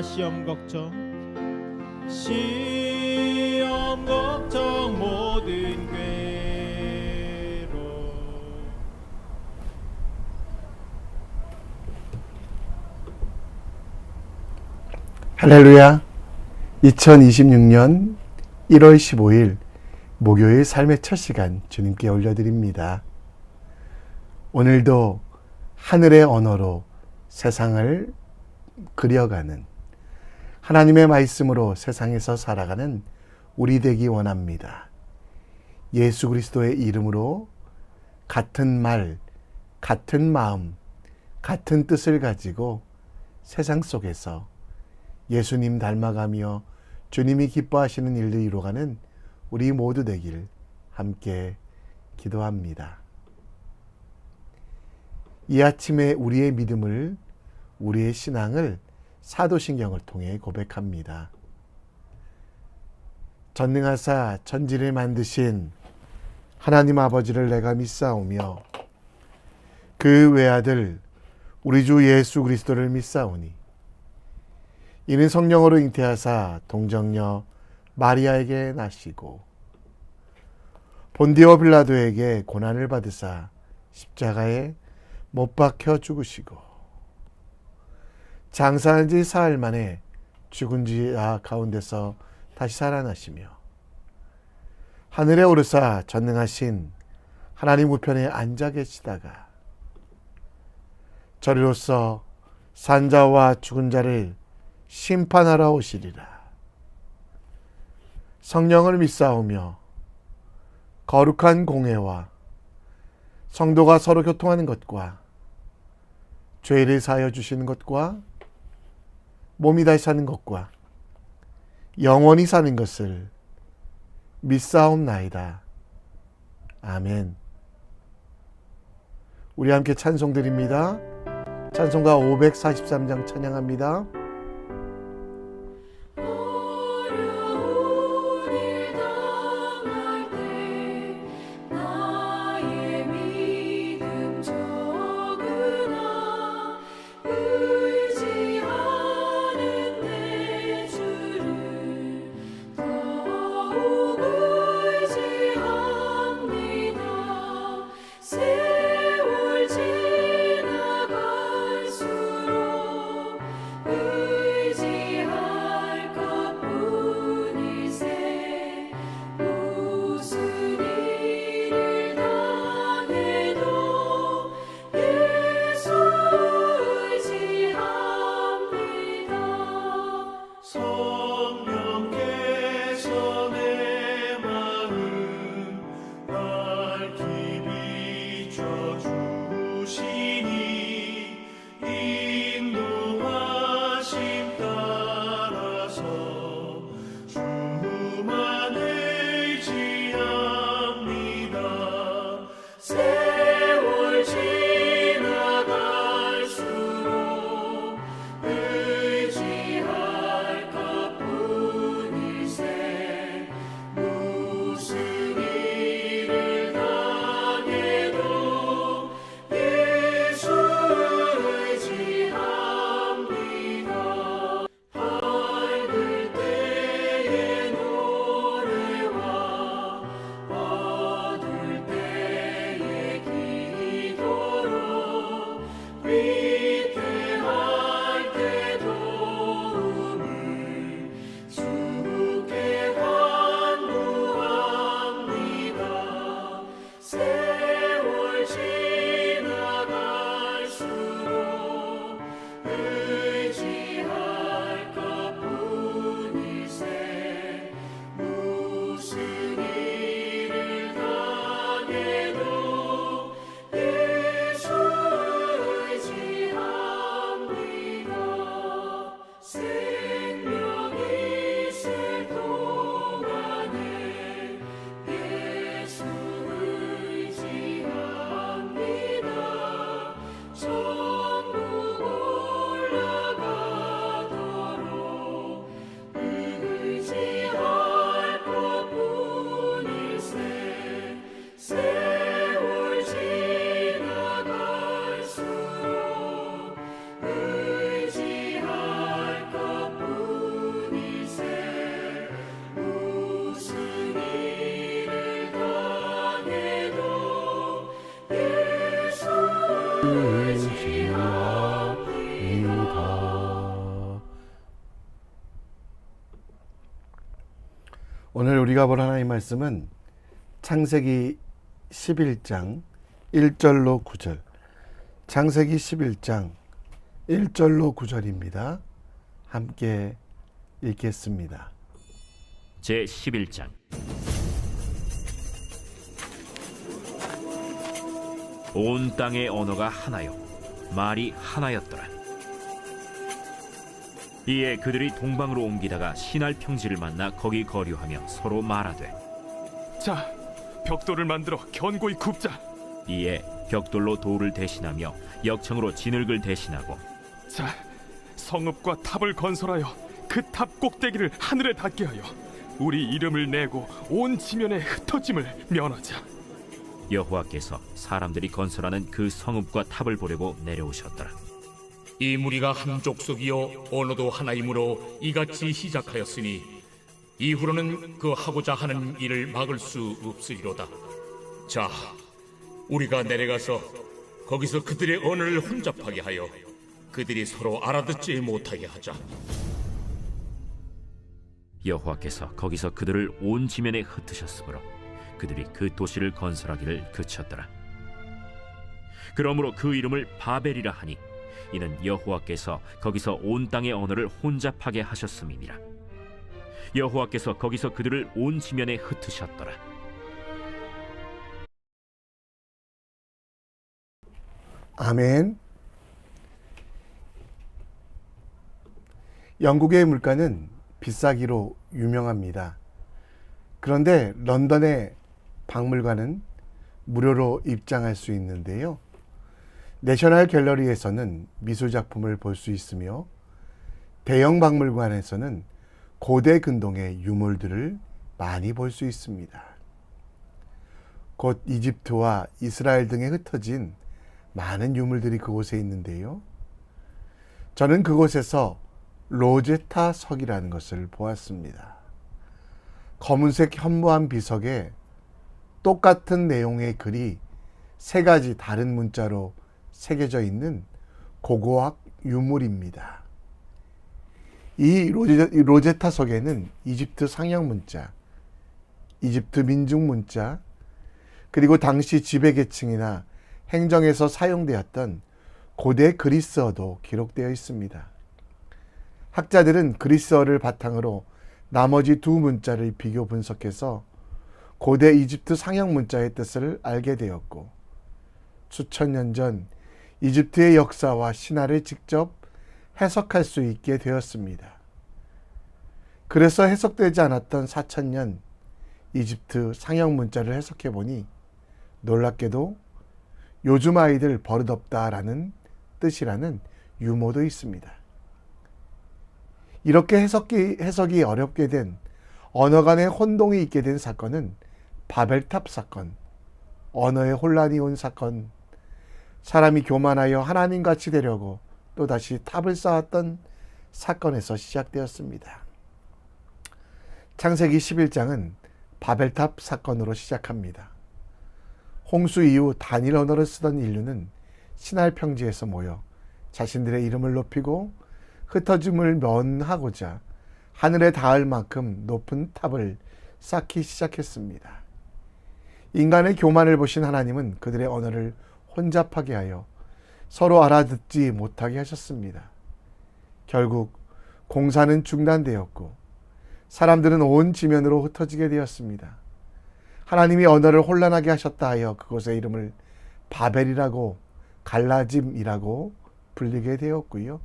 시험 걱정 모든 괴로 할렐루야. 2026년 1월 15일 목요일 삶의 첫 시간 주님께 올려드립니다. 오늘도 하늘의 언어로 세상을 그려가는 하나님의 말씀으로 세상에서 살아가는 우리 되기 원합니다. 예수 그리스도의 이름으로 같은 말, 같은 마음, 같은 뜻을 가지고 세상 속에서 예수님 닮아가며 주님이 기뻐하시는 일을 이루어가는 우리 모두 되길 함께 기도합니다. 이 아침에 우리의 믿음을, 우리의 신앙을 사도신경을 통해 고백합니다. 전능하사 천지를 만드신 하나님 아버지를 내가 믿사오며 그 외아들 우리 주 예수 그리스도를 믿사오니 이는 성령으로 잉태하사 동정녀 마리아에게 나시고 본디오 빌라도에게 고난을 받으사 십자가에 못 박혀 죽으시고 장사한 지 사흘 만에 죽은 자 가운데서 다시 살아나시며 하늘에 오르사 전능하신 하나님 우편에 앉아 계시다가 저리로서 산자와 죽은 자를 심판하러 오시리라. 성령을 믿사오며 거룩한 공회와 성도가 서로 교통하는 것과 죄를 사하여 주시는 것과 몸이 다시 사는 것과 영원히 사는 것을 믿사옵나이다. 아멘. 우리 함께 찬송 드립니다. 찬송가 543장 찬양합니다. 세월 지나갈수록 오늘 우리가 볼 하나님의 말씀은 창세기 11장 1절로 9절, 창세기 11장 1절로 9절입니다. 함께 읽겠습니다. 제11장. 온 땅의 언어가 하나요 말이 하나였더라. 이에 그들이 동방으로 옮기다가 시날 평지를 만나 거기 거류하며 서로 말하되, 자, 벽돌을 만들어 견고히 굽자. 이에 벽돌로 돌을 대신하며 역청으로 진흙을 대신하고, 자, 성읍과 탑을 건설하여 그 탑 꼭대기를 하늘에 닿게 하여 우리 이름을 내고 온 지면에 흩어짐을 면하자. 여호와께서 사람들이 건설하는 그 성읍과 탑을 보려고 내려오셨더라. 이 무리가 한 족속이요 언어도 하나이므로 이같이 시작하였으니 이후로는 그 하고자 하는 일을 막을 수 없으리로다. 자, 우리가 내려가서 거기서 그들의 언어를 혼잡하게 하여 그들이 서로 알아듣지 못하게 하자. 여호와께서 거기서 그들을 온 지면에 흩으셨으므로 그들이 그 도시를 건설하기를 그쳤더라. 그러므로 그 이름을 바벨이라 하니 이는 여호와께서 거기서 온 땅의 언어를 혼잡하게 하셨음이니라. 여호와께서 거기서 그들을 온 지면에 흩으셨더라. 아멘. 영국의 물가는 비싸기로 유명합니다. 그런데 런던의 박물관은 무료로 입장할 수 있는데요. 내셔널 갤러리에서는 미술작품을 볼 수 있으며 대형 박물관에서는 고대 근동의 유물들을 많이 볼 수 있습니다. 곧 이집트와 이스라엘 등에 흩어진 많은 유물들이 그곳에 있는데요. 저는 그곳에서 로제타 석이라는 것을 보았습니다. 검은색 현무암 비석에 똑같은 내용의 글이 세 가지 다른 문자로 새겨져 있는 고고학 유물입니다. 이 로제타 석에는 이집트 상형 문자, 이집트 민중 문자, 그리고 당시 지배계층이나 행정에서 사용되었던 고대 그리스어도 기록되어 있습니다. 학자들은 그리스어를 바탕으로 나머지 두 문자를 비교 분석해서 고대 이집트 상형 문자의 뜻을 알게 되었고, 수천 년 전 이집트의 역사와 신화를 직접 해석할 수 있게 되었습니다. 그래서 해석되지 않았던 4,000년 이집트 상형 문자를 해석해 보니 놀랍게도 요즘 아이들 버릇없다라는 뜻이라는 유머도 있습니다. 이렇게 해석이 어렵게 된 언어 간의 혼동이 있게 된 사건은 바벨탑 사건, 언어의 혼란이 온 사건, 사람이 교만하여 하나님같이 되려고 또다시 탑을 쌓았던 사건에서 시작되었습니다. 창세기 11장은 바벨탑 사건으로 시작합니다. 홍수 이후 단일 언어를 쓰던 인류는 시날 평지에서 모여 자신들의 이름을 높이고 흩어짐을 면하고자 하늘에 닿을 만큼 높은 탑을 쌓기 시작했습니다. 인간의 교만을 보신 하나님은 그들의 언어를 혼잡하게 하여 서로 알아듣지 못하게 하셨습니다. 결국 공사는 중단되었고 사람들은 온 지면으로 흩어지게 되었습니다. 하나님이 언어를 혼란하게 하셨다 하여 그곳의 이름을 바벨이라고, 갈라짐이라고 불리게 되었고요.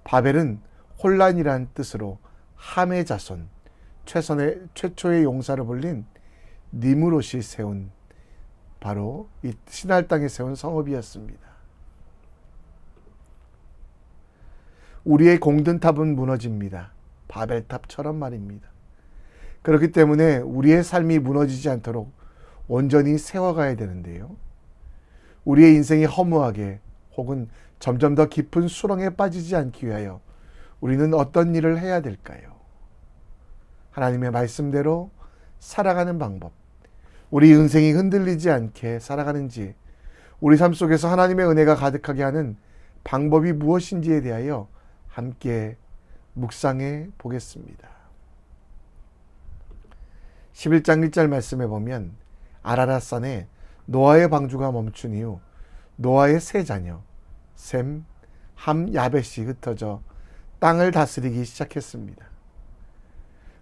바벨은 혼란이란 뜻으로 함의 자손, 최초의 용사로 불린 니무롯이 세운 바로 이 시날 땅에 세운 성읍이었습니다. 우리의 공든탑은 무너집니다. 바벨탑처럼 말입니다. 그렇기 때문에 우리의 삶이 무너지지 않도록 온전히 세워가야 되는데요. 우리의 인생이 허무하게 혹은 점점 더 깊은 수렁에 빠지지 않기 위하여 우리는 어떤 일을 해야 될까요? 하나님의 말씀대로 살아가는 방법, 우리 인생이 흔들리지 않게 살아가는지, 우리 삶 속에서 하나님의 은혜가 가득하게 하는 방법이 무엇인지에 대하여 함께 묵상해 보겠습니다. 11장 1절 말씀에 보면 아라랏산에 노아의 방주가 멈춘 이후 노아의 세 자녀 셈, 함, 야벳이 흩어져 땅을 다스리기 시작했습니다.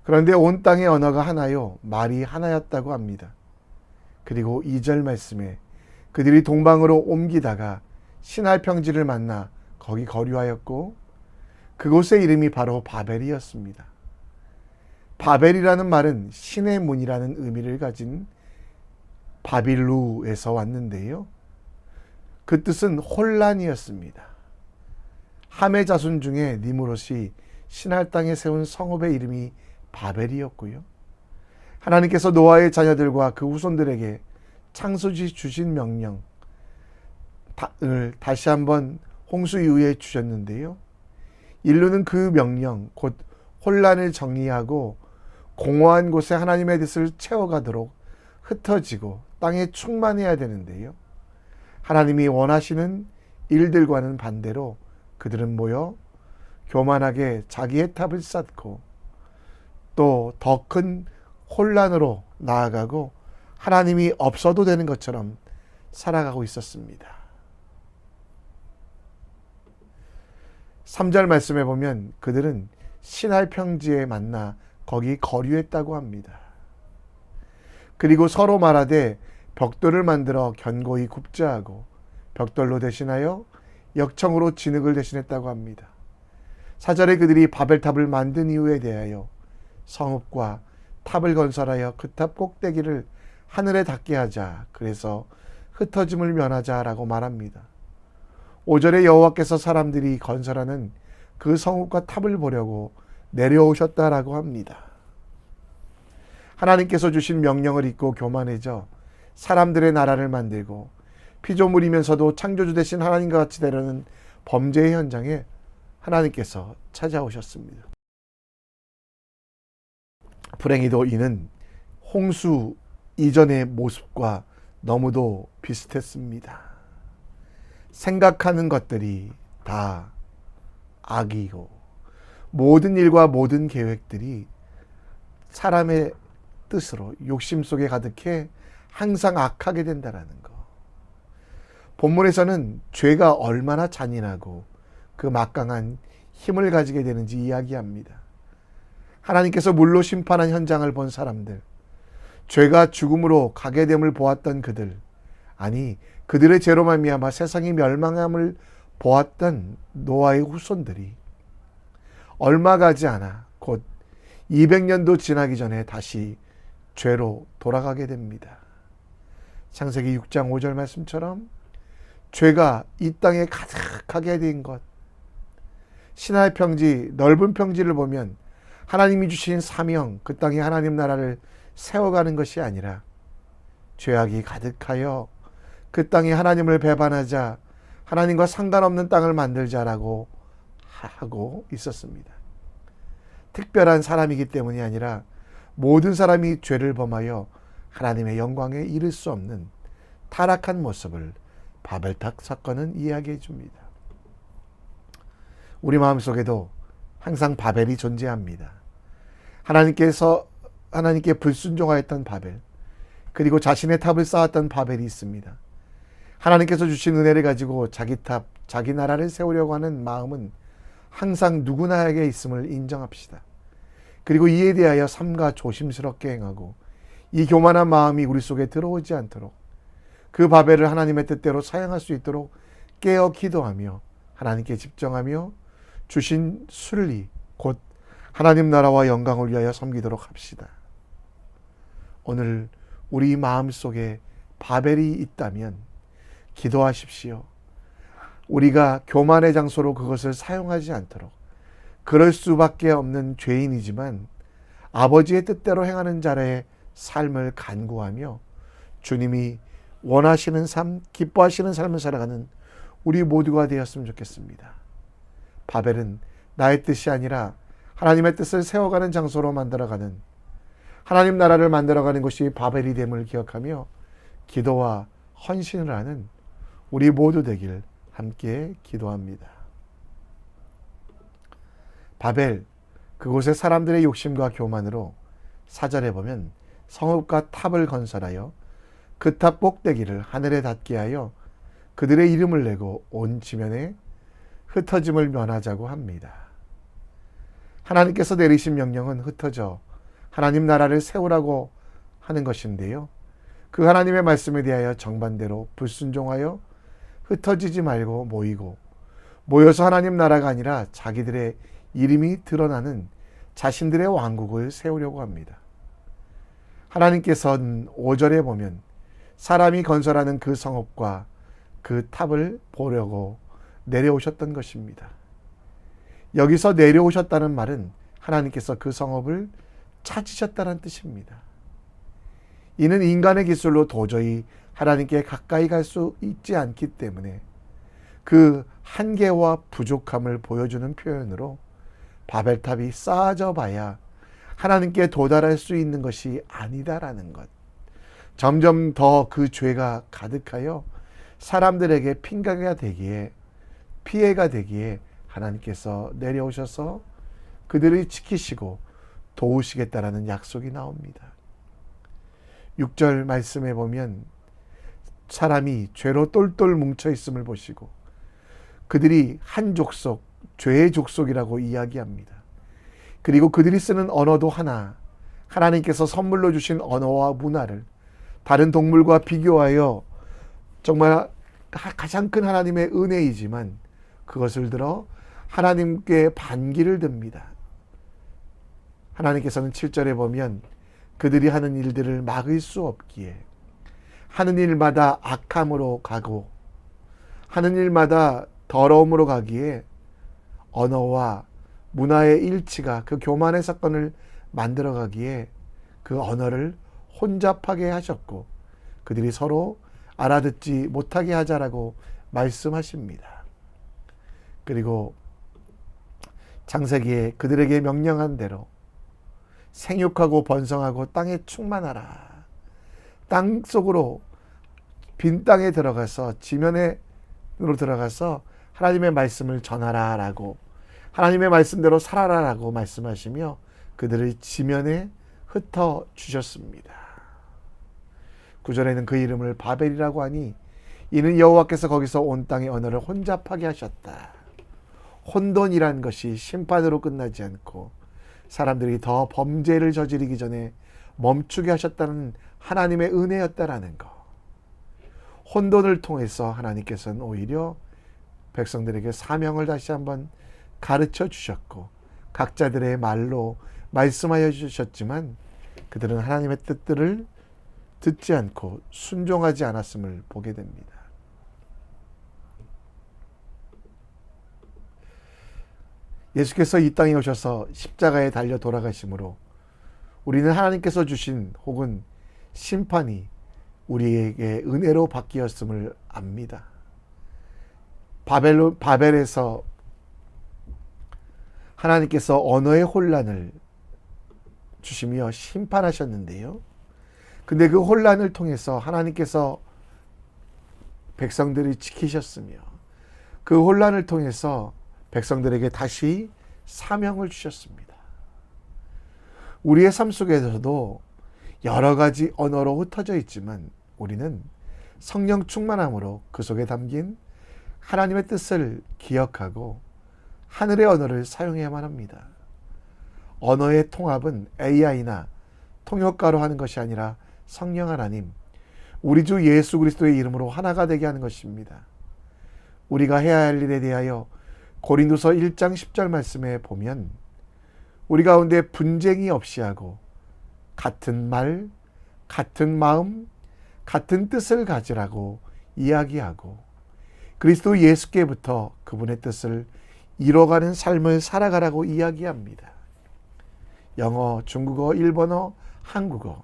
그런데 온 땅의 언어가 하나요 말이 하나였다고 합니다. 그리고 2절 말씀에 그들이 동방으로 옮기다가 신할 평지를 만나 거기 거류하였고 그곳의 이름이 바로 바벨이었습니다. 바벨이라는 말은 신의 문이라는 의미를 가진 바빌루에서 왔는데요. 그 뜻은 혼란이었습니다. 함의 자손 중에 니므롯이 신할 땅에 세운 성읍의 이름이 바벨이었고요. 하나님께서 노아의 자녀들과 그 후손들에게 창조지 주신 명령을 다시 한번 홍수 이후에 주셨는데요. 인류는 그 명령, 곧 혼란을 정리하고 공허한 곳에 하나님의 뜻을 채워가도록 흩어지고 땅에 충만해야 되는데요. 하나님이 원하시는 일들과는 반대로 그들은 모여 교만하게 자기의 탑을 쌓고 또 더 큰 혼란으로 나아가고 하나님이 없어도 되는 것처럼 살아가고 있었습니다. 3절 말씀에 보면 그들은 신할 평지에 만나 거기 거류했다고 합니다. 그리고 서로 말하되 벽돌을 만들어 견고히 굽자 하고 벽돌로 대신하여 역청으로 진흙을 대신했다고 합니다. 4절에 그들이 바벨탑을 만든 이유에 대하여 성읍과 탑을 건설하여 그 탑 꼭대기를 하늘에 닿게 하자. 그래서 흩어짐을 면하자라고 말합니다. 5절에 여호와께서 사람들이 건설하는 그 성읍과 탑을 보려고 내려오셨다라고 합니다. 하나님께서 주신 명령을 잊고 교만해져 사람들의 나라를 만들고 피조물이면서도 창조주 되신 하나님과 같이 되려는 범죄의 현장에 하나님께서 찾아오셨습니다. 불행히도 이는 홍수 이전의 모습과 너무도 비슷했습니다. 생각하는 것들이 다 악이고 모든 일과 모든 계획들이 사람의 뜻으로 욕심 속에 가득해 항상 악하게 된다는 거. 본문에서는 죄가 얼마나 잔인하고 그 막강한 힘을 가지게 되는지 이야기합니다. 하나님께서 물로 심판한 현장을 본 사람들, 죄가 죽음으로 가게 됨을 보았던 그들, 아니 그들의 죄로 말미암아 세상이 멸망함을 보았던 노아의 후손들이 얼마 가지 않아 곧 200년도 지나기 전에 다시 죄로 돌아가게 됩니다. 창세기 6장 5절 말씀처럼 죄가 이 땅에 가득하게 된 것, 신할 평지, 넓은 평지를 보면 하나님이 주신 사명, 그 땅에 하나님 나라를 세워가는 것이 아니라 죄악이 가득하여 그 땅에 하나님을 배반하자, 하나님과 상관없는 땅을 만들자라고 하고 있었습니다. 특별한 사람이기 때문이 아니라 모든 사람이 죄를 범하여 하나님의 영광에 이를 수 없는 타락한 모습을 바벨탑 사건은 이야기해 줍니다. 우리 마음속에도 항상 바벨이 존재합니다. 하나님께 불순종하였던 바벨, 그리고 자신의 탑을 쌓았던 바벨이 있습니다. 하나님께서 주신 은혜를 가지고 자기 탑, 자기 나라를 세우려고 하는 마음은 항상 누구나에게 있음을 인정합시다. 그리고 이에 대하여 삼가 조심스럽게 행하고 이 교만한 마음이 우리 속에 들어오지 않도록 그 바벨을 하나님의 뜻대로 사용할 수 있도록 깨어 기도하며 하나님께 집정하며 주신 순리, 곧 하나님 나라와 영광을 위하여 섬기도록 합시다. 오늘 우리 마음속에 바벨이 있다면 기도하십시오. 우리가 교만의 장소로 그것을 사용하지 않도록, 그럴 수밖에 없는 죄인이지만 아버지의 뜻대로 행하는 자의 삶을 간구하며 주님이 원하시는 삶, 기뻐하시는 삶을 살아가는 우리 모두가 되었으면 좋겠습니다. 바벨은 나의 뜻이 아니라 하나님의 뜻을 세워가는 장소로 만들어가는, 하나님 나라를 만들어가는 것이 바벨이 됨을 기억하며 기도와 헌신을 하는 우리 모두 되길 함께 기도합니다. 바벨, 그곳의 사람들의 욕심과 교만으로 4절에 보면 성읍과 탑을 건설하여 그 탑 꼭대기를 하늘에 닿게 하여 그들의 이름을 내고 온 지면에 흩어짐을 면하자고 합니다. 하나님께서 내리신 명령은 흩어져 하나님 나라를 세우라고 하는 것인데요. 그 하나님의 말씀에 대하여 정반대로 불순종하여 흩어지지 말고 모여서 하나님 나라가 아니라 자기들의 이름이 드러나는 자신들의 왕국을 세우려고 합니다. 하나님께서는 5절에 보면 사람이 건설하는 그 성읍과 그 탑을 보려고 내려오셨던 것입니다. 여기서 내려오셨다는 말은 하나님께서 그 성읍을 찾으셨다는 뜻입니다. 이는 인간의 기술로 도저히 하나님께 가까이 갈 수 있지 않기 때문에 그 한계와 부족함을 보여주는 표현으로 바벨탑이 쌓아져 봐야 하나님께 도달할 수 있는 것이 아니다라는 것. 점점 더 그 죄가 가득하여 사람들에게 핑계가 되기에, 피해가 되기에 하나님께서 내려오셔서 그들을 지키시고 도우시겠다라는 약속이 나옵니다. 6절 말씀에 보면 사람이 죄로 똘똘 뭉쳐 있음을 보시고 그들이 한 족속, 죄의 족속이라고 이야기합니다. 그리고 그들이 쓰는 언어도 하나, 하나님께서 선물로 주신 언어와 문화를 다른 동물과 비교하여 정말 가장 큰 하나님의 은혜이지만 그것을 들어 하나님께 반기를 듭니다. 하나님께서는 7절에 보면 그들이 하는 일들을 막을 수 없기에 하는 일마다 악함으로 가고 하는 일마다 더러움으로 가기에 언어와 문화의 일치가 그 교만의 사건을 만들어 가기에 그 언어를 혼잡하게 하셨고 그들이 서로 알아듣지 못하게 하자라고 말씀하십니다. 그리고 창세기에 그들에게 명령한 대로 생육하고 번성하고 땅에 충만하라. 땅 속으로 빈 땅에 들어가서 지면으로 들어가서 하나님의 말씀을 전하라라고 하나님의 말씀대로 살아라라고 말씀하시며 그들을 지면에 흩어 주셨습니다. 9절에는 그 이름을 바벨이라고 하니 이는 여호와께서 거기서 온 땅의 언어를 혼잡하게 하셨다. 혼돈이란 것이 심판으로 끝나지 않고 사람들이 더 범죄를 저지르기 전에 멈추게 하셨다는 하나님의 은혜였다라는 것. 혼돈을 통해서 하나님께서는 오히려 백성들에게 사명을 다시 한번 가르쳐 주셨고 각자들의 말로 말씀하여 주셨지만 그들은 하나님의 뜻들을 듣지 않고 순종하지 않았음을 보게 됩니다. 예수께서 이 땅에 오셔서 십자가에 달려 돌아가심으로 우리는 하나님께서 주신 혹은 심판이 우리에게 은혜로 바뀌었음을 압니다. 바벨에서 하나님께서 언어의 혼란을 주시며 심판하셨는데요. 근데 그 혼란을 통해서 하나님께서 백성들을 지키셨으며 그 혼란을 통해서 백성들에게 다시 사명을 주셨습니다. 우리의 삶 속에서도 여러 가지 언어로 흩어져 있지만 우리는 성령 충만함으로 그 속에 담긴 하나님의 뜻을 기억하고 하늘의 언어를 사용해야만 합니다. 언어의 통합은 AI나 통역가로 하는 것이 아니라 성령 하나님, 우리 주 예수 그리스도의 이름으로 하나가 되게 하는 것입니다. 우리가 해야 할 일에 대하여 고린도서 1장 10절 말씀에 보면 우리 가운데 분쟁이 없이 하고 같은 말, 같은 마음, 같은 뜻을 가지라고 이야기하고 그리스도 예수께부터 그분의 뜻을 이뤄가는 삶을 살아가라고 이야기합니다. 영어, 중국어, 일본어, 한국어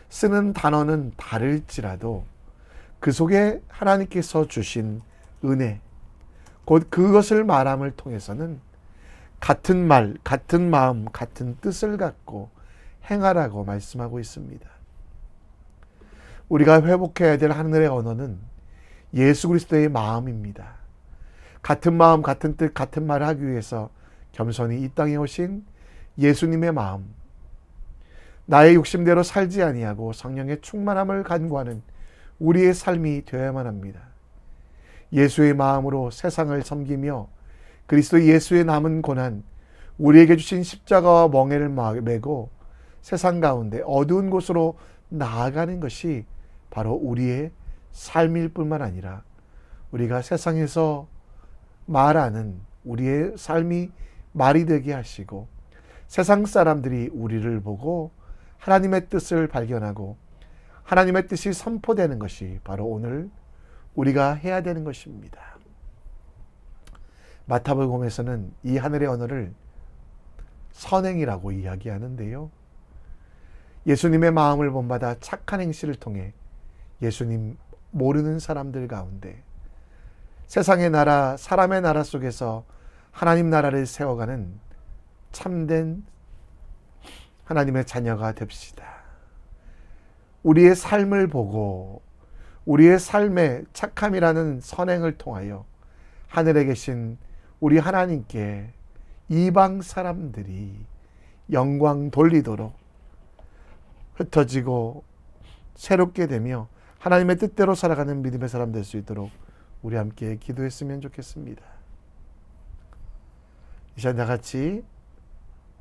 쓰는 단어는 다를지라도 그 속에 하나님께서 주신 은혜, 곧 그것을 말함을 통해서는 같은 말, 같은 마음, 같은 뜻을 갖고 행하라고 말씀하고 있습니다. 우리가 회복해야 될 하늘의 언어는 예수 그리스도의 마음입니다. 같은 마음, 같은 뜻, 같은 말을 하기 위해서 겸손히 이 땅에 오신 예수님의 마음, 나의 욕심대로 살지 아니하고 성령의 충만함을 간구하는 우리의 삶이 되어야만 합니다. 예수의 마음으로 세상을 섬기며 그리스도 예수의 남은 고난, 우리에게 주신 십자가와 멍에를 메고 세상 가운데 어두운 곳으로 나아가는 것이 바로 우리의 삶일 뿐만 아니라 우리가 세상에서 말하는 우리의 삶이 말이 되게 하시고 세상 사람들이 우리를 보고 하나님의 뜻을 발견하고 하나님의 뜻이 선포되는 것이 바로 오늘 우리가 해야 되는 것입니다. 마태복음에서는 이 하늘의 언어를 선행이라고 이야기하는데요. 예수님의 마음을 본받아 착한 행실을 통해 예수님 모르는 사람들 가운데 세상의 나라, 사람의 나라 속에서 하나님 나라를 세워가는 참된 하나님의 자녀가 됩시다. 우리의 삶을 보고 우리의 삶의 착함이라는 선행을 통하여 하늘에 계신 우리 하나님께 이방 사람들이 영광 돌리도록 흩어지고 새롭게 되며 하나님의 뜻대로 살아가는 믿음의 사람 될 수 있도록 우리 함께 기도했으면 좋겠습니다. 이 시간 다 같이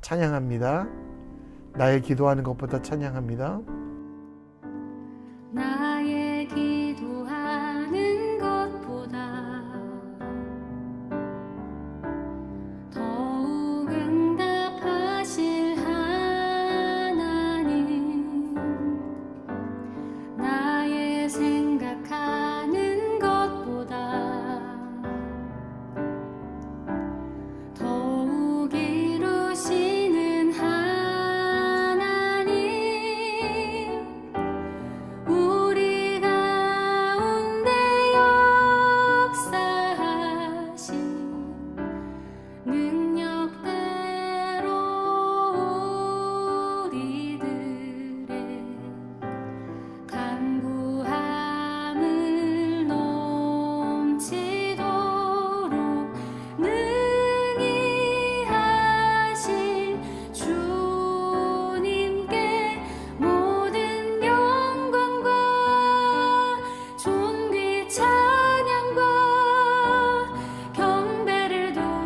찬양합니다. 나의 기도하는 것보다 찬양합니다. 나의 기도하는 것보다 더욱 응답하실 하나님, 나의 생각하는 것보다 더욱 이루시는 하나님, 우리 가운데 역사하신 능력대로 우리들의 간구함을 넘치도록 능히 하실 주님께 모든 영광과 존귀 찬양과 경배를 돌릴지어다.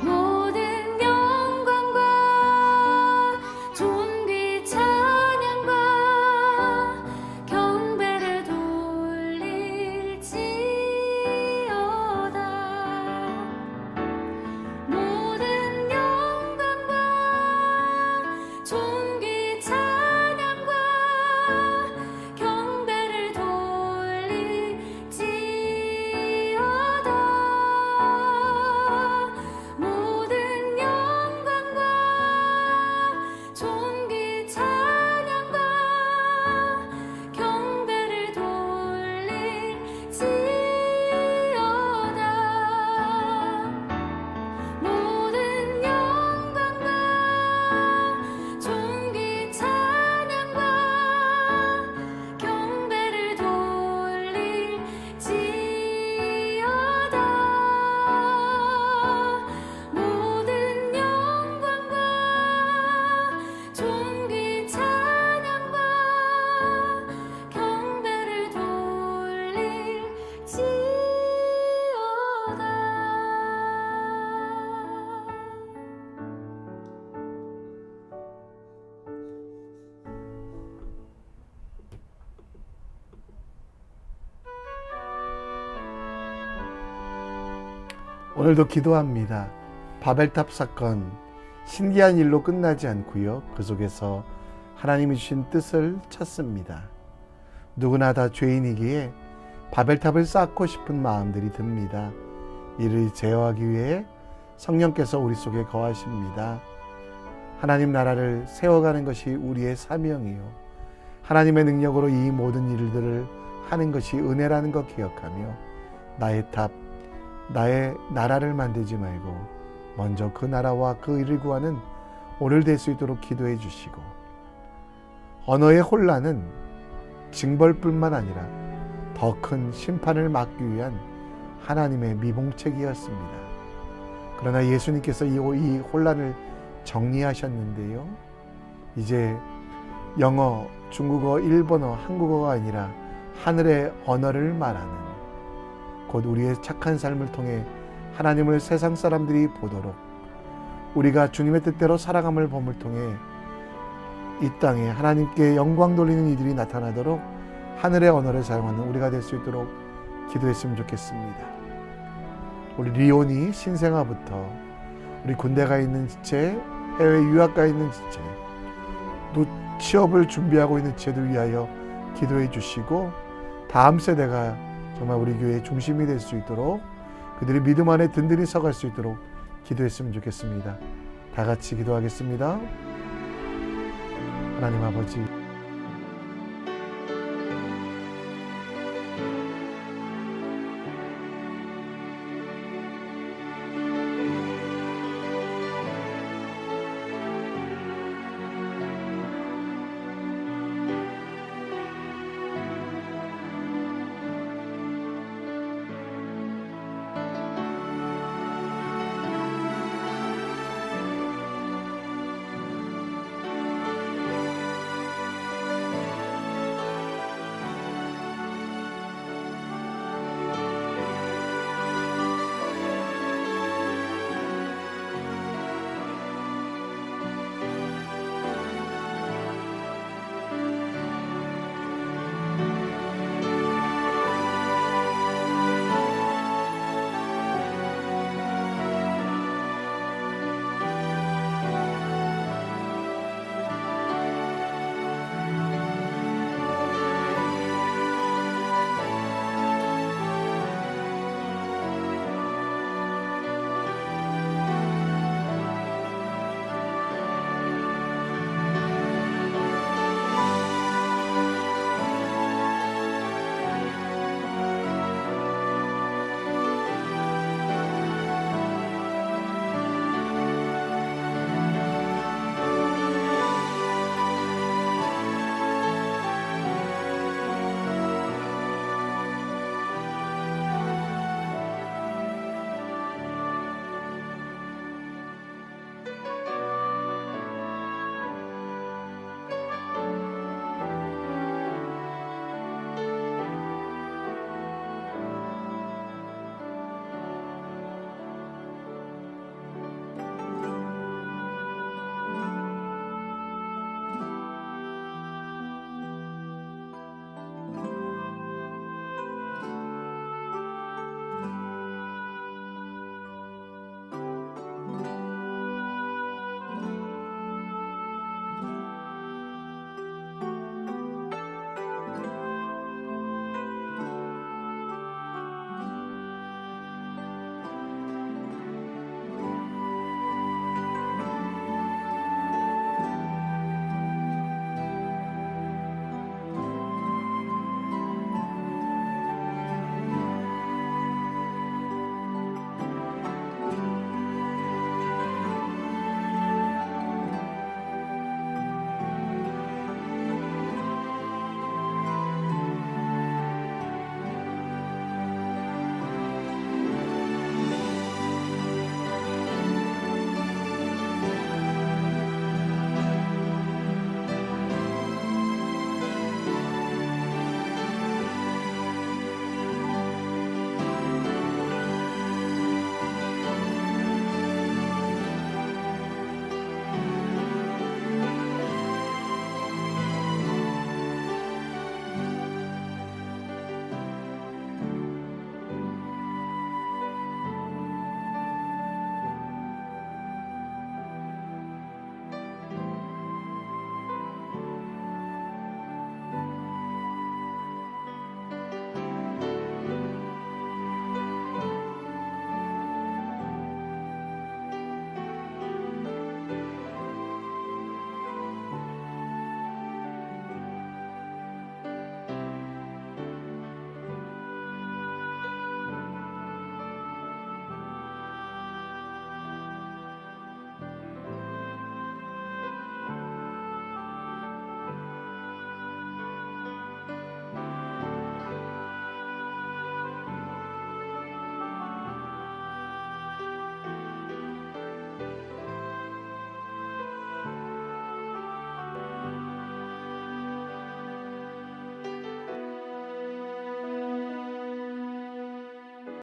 모든 영광과 존귀 찬양과 경배를 돌릴지어다. 모든 영광과 존귀 찬양과 경배를 돌릴지어다. 모든 영광과 존귀 찬양과 경배를 돌릴지어다. 모든 영광과 존귀 찬양과 경배를 돌릴지어다. 모든 영광과 존귀 찬양과 경배를 돌릴지어다. 오늘도 기도합니다. 바벨탑 사건 신기한 일로 끝나지 않고요. 그 속에서 하나님이 주신 뜻을 찾습니다. 누구나 다 죄인이기에 바벨탑을 쌓고 싶은 마음들이 듭니다. 이를 제어하기 위해 성령께서 우리 속에 거하십니다. 하나님 나라를 세워가는 것이 우리의 사명이요, 하나님의 능력으로 이 모든 일들을 하는 것이 은혜라는 것 기억하며 나의 탑, 나의 나라를 만들지 말고 먼저 그 나라와 그 일을 구하는 오늘 될 수 있도록 기도해 주시고, 언어의 혼란은 징벌뿐만 아니라 더 큰 심판을 막기 위한 하나님의 미봉책이었습니다. 그러나 예수님께서 이 혼란을 정리하셨는데요. 이제 영어, 중국어, 일본어, 한국어가 아니라 하늘의 언어를 말하는, 곧 우리의 착한 삶을 통해 하나님을 세상 사람들이 보도록, 우리가 주님의 뜻대로 살아감을 봄을 통해 이 땅에 하나님께 영광 돌리는 이들이 나타나도록 하늘의 언어를 사용하는 우리가 될 수 있도록 기도했으면 좋겠습니다. 우리 리온이 신생아부터 우리 군대 가 있는 지체, 해외 유학 가 있는 지체, 또 취업을 준비하고 있는 지체들 위하여 기도해 주시고, 다음 세대가 정말 우리 교회의 중심이 될 수 있도록, 그들이 믿음 안에 든든히 서갈 수 있도록 기도했으면 좋겠습니다. 다 같이 기도하겠습니다. 하나님 아버지,